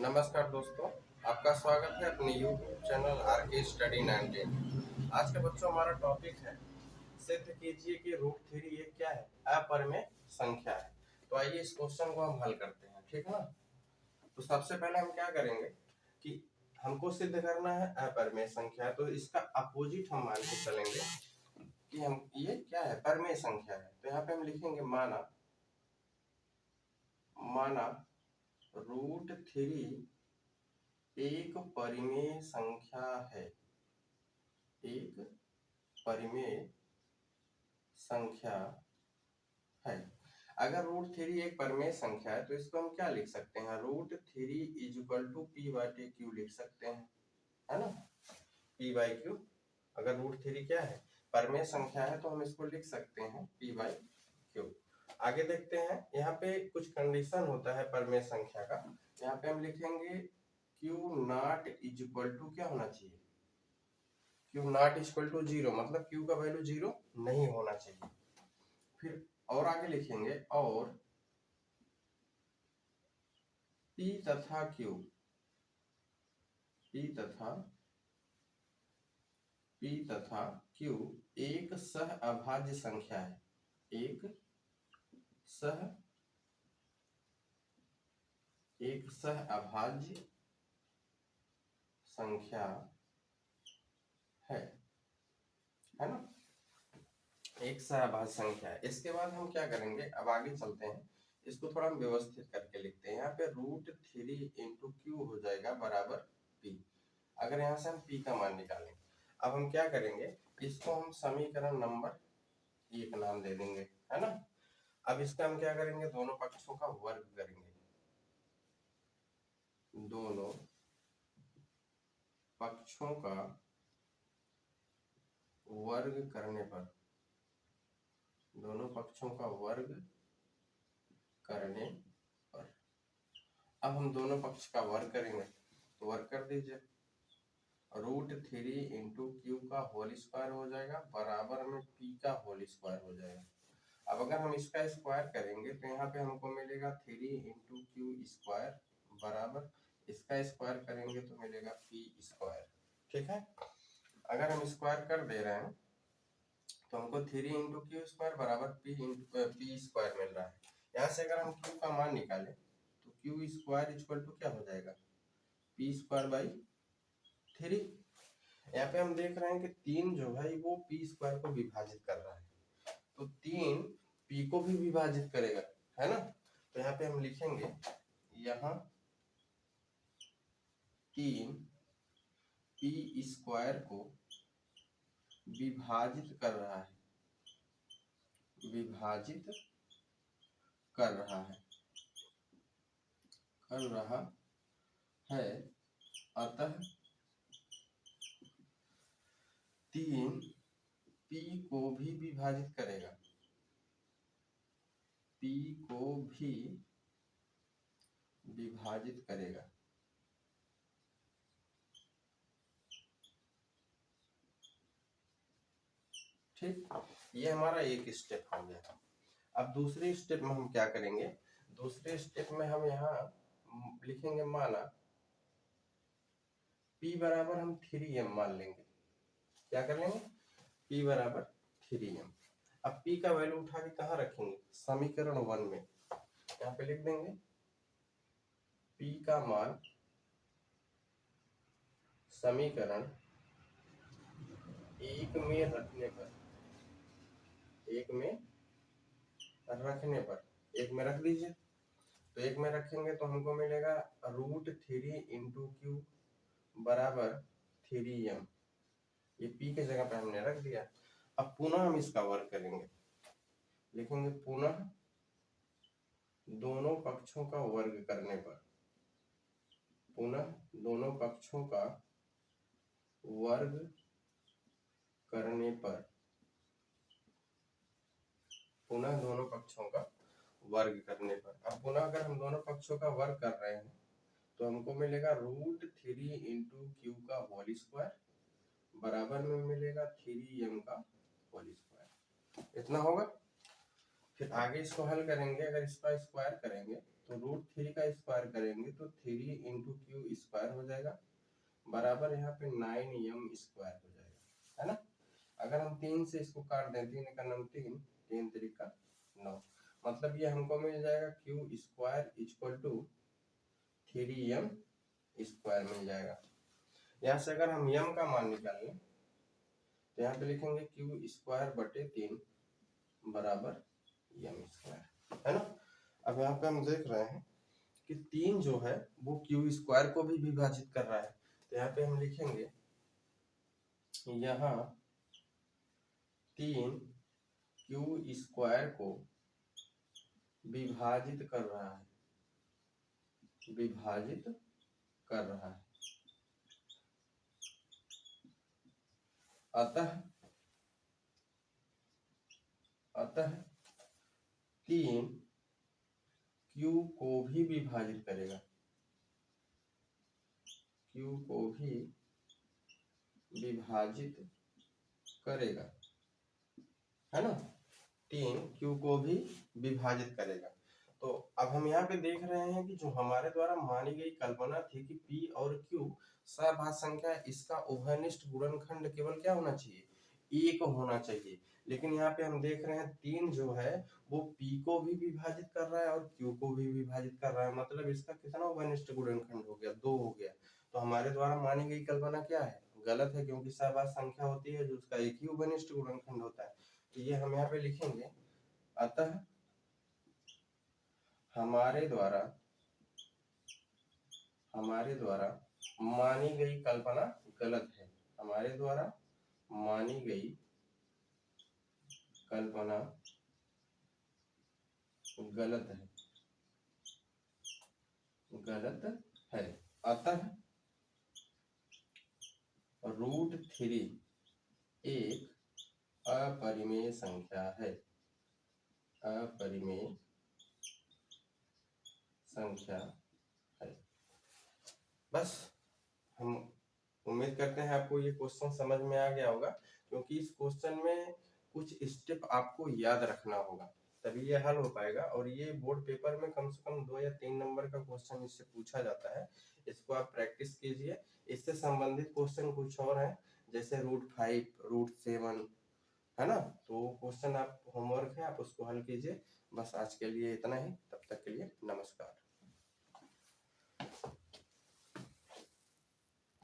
नमस्कार दोस्तों, आपका स्वागत है अपने YouTube चैनल आर के स्टडी 19। आज के बच्चों हमारा टॉपिक है सिद्ध कीजिए कि रूट थ्री ये क्या है, अपरिमेय संख्या है। तो आइए इस क्वेश्चन को हम हल करते हैं, ठीक है ना। तो सबसे पहले हम क्या करेंगे कि हमको सिद्ध करना है अपरिमेय संख्या है, तो इसका अपोजिट हम मान के चलेंगे कि हम ये क्या है, परिमेय संख्या है। तो यहाँ पे हम लिखेंगे माना माना रूट थ्री एक परिमेय संख्या है, एक परिमेय संख्या है। अगर रूट थ्री एक परिमेय संख्या है तो इसको हम क्या लिख सकते हैं, root three is equal to P by T Q लिख सकते हैं, है ना। पी बाई क्यू, अगर रूट थ्री क्या है, परिमेय संख्या है, तो हम इसको लिख सकते हैं पी बाई क्यू। आगे देखते हैं, यहाँ पे कुछ कंडीशन होता है परिमेय संख्या का। यहाँ पे हम लिखेंगे Q not is equal to क्या होना चाहिए, Q not equal to zero, मतलब क्यू का वैल्यू जीरो नहीं होना चाहिए। फिर और आगे लिखेंगे और पी तथा क्यू, पी तथा क्यू एक सह अभाज्य संख्या है, सह एक सह अभाज्य संख्या है ना, एक सह अभाज्य संख्या है। इसके बाद हम क्या करेंगे, अब आगे चलते हैं, इसको थोड़ा हम व्यवस्थित करके लिखते हैं। यहाँ पे रूट थ्री इंटू क्यू हो जाएगा बराबर पी। अगर यहाँ से हम पी का मान निकालें, अब हम क्या करेंगे, इसको हम समीकरण नंबर एक नाम दे देंगे, है ना। अब इसका हम क्या करेंगे, दोनों पक्षों का वर्ग करेंगे, दोनों पक्षों का वर्ग करने पर, दोनों पक्षों का वर्ग करने पर, अब हम दोनों पक्ष का वर्ग करेंगे, तो वर्ग कर दीजिए। रूट थ्री इंटू क्यू का होल स्क्वायर हो जाएगा बराबर में पी का होल स्क्वायर हो जाएगा। अब अगर हम इसका स्क्वायर करेंगे तो यहाँ पे हमको मिलेगा थ्री इंटू क्यू स्क्वायर बराबर, इसका स्क्वायर करेंगे तो मिलेगा पी स्क्वायर, ठीक है। अगर हम स्क्वायर कर दे रहे हैं तो हमको थ्री इंटू क्यू स्क्वायर बराबर पी स्क्वायर मिल रहा है। यहाँ से अगर हम क्यू का मान निकालें तो क्यू स्क्वायर इक्वल टू क्या हो जाएगा, पी स्क्वायर बाई थ्री। यहाँ पे हम देख रहे हैं कि तीन जो है वो पी स्क्वायर को विभाजित कर रहा है, तो तीन पी को भी विभाजित करेगा, है ना। तो यहाँ पे हम लिखेंगे, यहाँ तीन पी स्क्वायर को विभाजित कर रहा है, विभाजित कर रहा है, अतः तीन पी को भी विभाजित करेगा, पी को भी विभाजित करेगा। ठीक, ये हमारा एक स्टेप हो गया। अब दूसरे स्टेप में हम क्या करेंगे, दूसरे स्टेप में हम यहाँ लिखेंगे माना P बराबर हम 3m मान लेंगे, क्या कर लेंगे, P बराबर 3m। अब P का वैल्यू उठा के कहाँ रखेंगे, समीकरण 1 में, यहाँ पे लिख देंगे P का मान समीकरण एक में रखने पर, एक में रख दीजिए। तो एक में रखेंगे तो हमको मिलेगा रूट थ्री इंटू क्यू बराबर 3m, ये p के जगह पे हमने रख दिया। अब पुनः हम इसका वर्ग करेंगे, लिखेंगे पुनः दोनों पक्षों का वर्ग करने पर, पुनः दोनों पक्षों का वर्ग करने पर, पुनः दोनों पक्षों का वर्ग करने पर। अब पुनः अगर हम दोनों पक्षों का वर्ग कर रहे हैं तो हमको मिलेगा रूट थ्री इंटू क्यू का होल स्क्वायर बराबर में मिलेगा 3m का होल स्क्वायर, इतना होगा। फिर आगे इसको हल करेंगे, अगर इसका स्क्वायर करेंगे तो √3 का स्क्वायर करेंगे तो 3 इंटू क्यू स्क्वायर हो जाएगा बराबर यहाँ पे 9m स्क्वायर हो जाएगा, है ना। अगर हम 3 से इसको काट दें, 3 का नाम 3, 3 3 9, मतलब ये हमको मिल जाएगा Q square equal to 3m square मिल जाएगा। यहाँ से अगर हम m का मान निकाल लें तो यहाँ पे लिखेंगे क्यू स्क्वायर बटे 3 बराबर m स्क्वायर, है ना। अब यहाँ पे हम देख रहे हैं कि 3 जो है वो क्यू स्क्वायर को भी विभाजित कर रहा है, तो यहाँ पे हम लिखेंगे यहाँ 3 क्यू स्क्वायर को विभाजित कर रहा है, विभाजित कर रहा है। अतः 3 क्यू को भी विभाजित करेगा, क्यू को भी विभाजित करेगा, है ना। 3 क्यू को भी विभाजित करेगा। तो अब हम यहाँ पे देख रहे हैं कि जो हमारे द्वारा मानी गई कल्पना थी कि P और Q सभाज्य संख्या, इसका उभयनिष्ठ गुणनखंड केवल क्या होना चाहिए, 1 होना चाहिए। लेकिन यहाँ पे हम देख रहे हैं 3 जो है वो P को भी विभाजित कर रहा है और Q को भी विभाजित कर रहा है, मतलब इसका कितना उभयनिष्ठ गुणनखंड हो गया, 2 हो गया। तो हमारे द्वारा मानी गई कल्पना क्या है, गलत है, क्योंकि सभाज्य संख्या होती है जो उसका एक ही उभयनिष्ठ गुणनखंड होता है। तो ये हम यहाँ पे लिखेंगे, अतः हमारे द्वारा मानी गई कल्पना गलत है, हमारे द्वारा मानी गई कल्पना गलत है। अतः √3 एक अपरिमेय संख्या है, अपरिमेय संख्या है। बस हम उम्मीद करते हैं आपको ये क्वेश्चन समझ में आ गया होगा, क्योंकि इस क्वेश्चन में कुछ स्टेप आपको याद रखना होगा, तभी ये हल हो पाएगा। और ये बोर्ड पेपर में कम से कम 2 या 3 नंबर का क्वेश्चन इससे पूछा जाता है, इसको आप प्रैक्टिस कीजिए। इससे संबंधित क्वेश्चन कुछ और है, जैसे √5, √7, है ना। तो क्वेश्चन आप होमवर्क है, आप उसको हल कीजिए। बस आज के लिए इतना ही, तब तक के लिए नमस्कार।